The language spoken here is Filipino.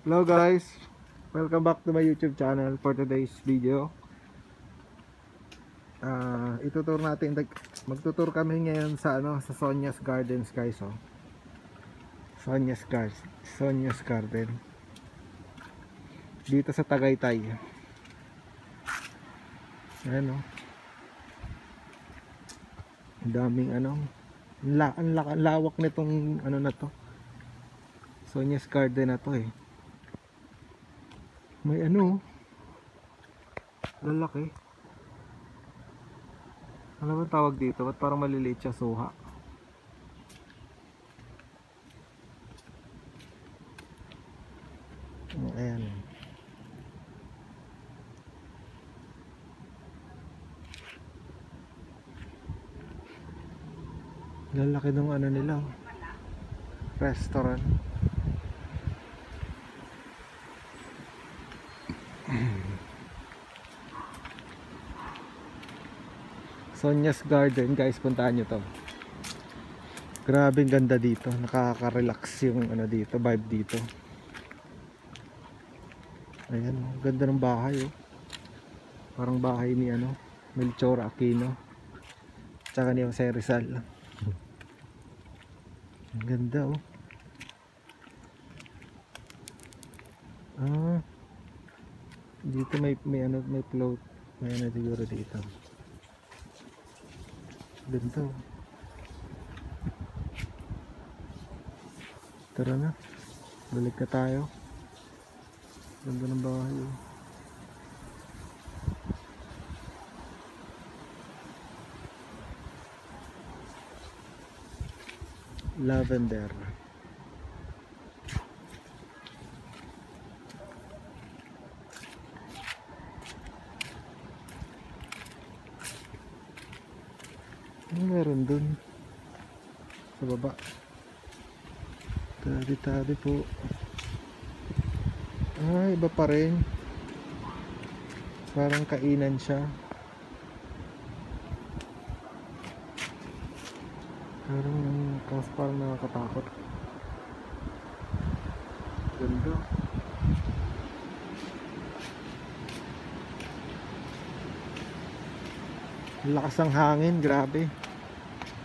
Hello guys, welcome back to my YouTube channel. For today's video, itutur natin, magtutur kami ngayon sa sa Sonia's Gardens guys. Sonia's Garden dito sa Tagaytay. Ayan ang daming ang lawak nitong na to, Sonia's Garden na to may lalaki. Ano ba tawag dito? Ba't parang maliliit siya? Suha. Ayan. Lalaki ng nila. Restaurant. Sonia's Garden guys, puntahan nyo to. Grabing ganda dito, nakaka-relax yung dito, vibe dito. Ayan, ganda ng bahay parang bahay ni Melchor Aquino tsaka ni Jose Rizal. Ang ganda dito may float, may siguro dito. Ganda tara na, balik na tayo. Ganda ng bahay lavender. Ano meron dun sa baba? Tabi-tabi po. Iba pa rin. Parang kainan siya. Parang nakakatakot. Ganda. Lakas ng hangin, grabe.